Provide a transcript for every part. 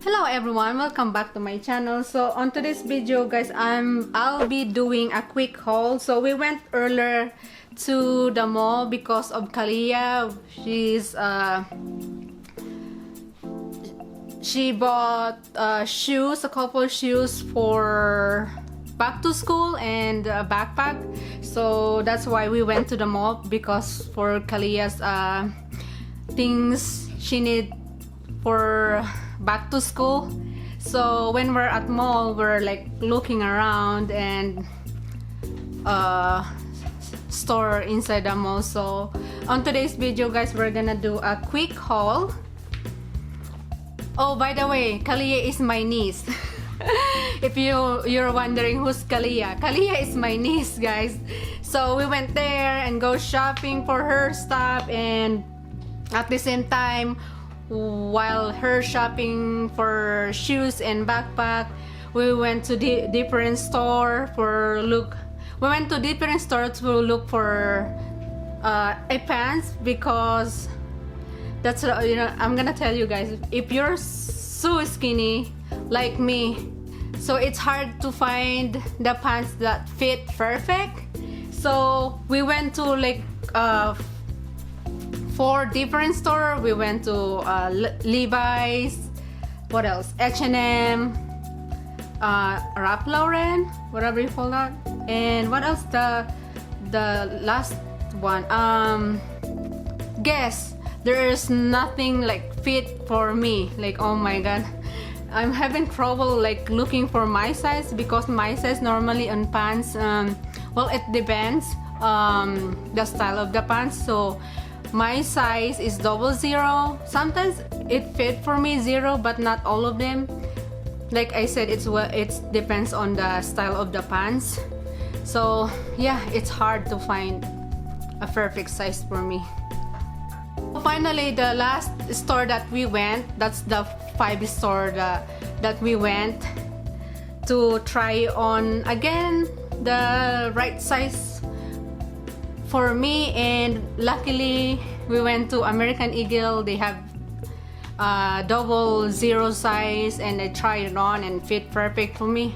Hello everyone, welcome back to my channel. So on today's video guys, I'll be doing a quick haul. So we went earlier to the mall because of Kalia. She bought shoes, a couple shoes for back to school and a backpack. So that's why we went to the mall, because for Kalia's things she need for back to school. So when we're at mall, we're like looking around and store inside the mall. So on today's video guys, we're gonna do a quick haul. Oh, by the way, Kalia is my niece. If you're wondering who's Kalia is my niece guys. So we went there and go shopping for her stuff, and at the same time, while her shopping for shoes and backpack, we went to different store for look. We went to different stores to look for a pants, because that's I'm gonna tell you guys, if you're so skinny like me, so it's hard to find the pants that fit perfect. So we went to like 4 different stores. We went to Levi's, what else, H&M, Ralph Lauren, whatever you call that, and what else, the last one, Guess. There is nothing like fit for me. Like, oh my god, I'm having trouble like looking for my size, because my size normally on pants, well, it depends the style of the pants. So my size is 00. Sometimes it fit for me 0, but not all of them. Like I said, it depends on the style of the pants. So yeah, it's hard to find a perfect size for me. Finally, the last store that we went, that's the 5 store that we went to try on again the right size for me. And luckily we went to American Eagle. They have 00 size, and I tried it on and fit perfect for me,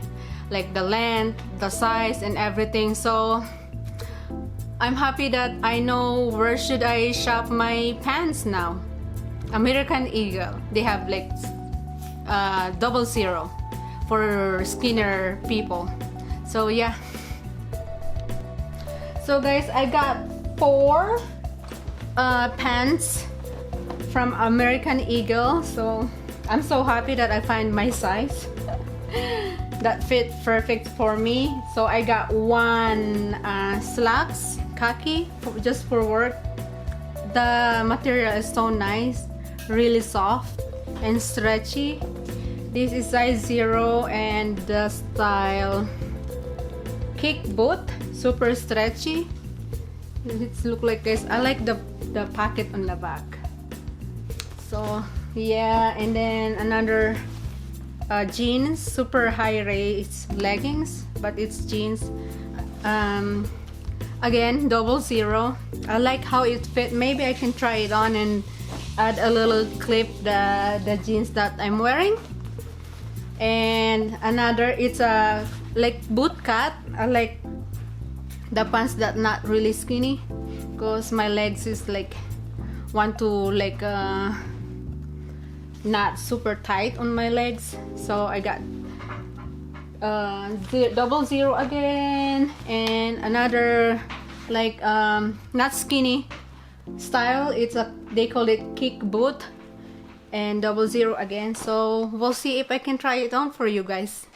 like the length, the size, and everything. So I'm happy that I know where should I shop my pants now. American Eagle, they have like 00 for skinnier people. So yeah. So guys, I got 4 pants from American Eagle. So I'm so happy that I find my size that fit perfect for me. So I got 1 slacks, khaki, just for work. The material is so nice, really soft and stretchy. This is size 0, and the style kick boot, super stretchy. It look like this. I like the pocket on the back. So yeah, and then another jeans, super high rise leggings, but it's jeans. Again, 00. I like how it fit. Maybe I can try it on and add a little clip the jeans that I'm wearing. And another, it's a like boot cut. I like the pants that not really skinny, because my legs is like want to like not super tight on my legs. So I got 00 again, and another like not skinny style. It's they call it kick boot, and 00 again. So we'll see if I can try it on for you guys.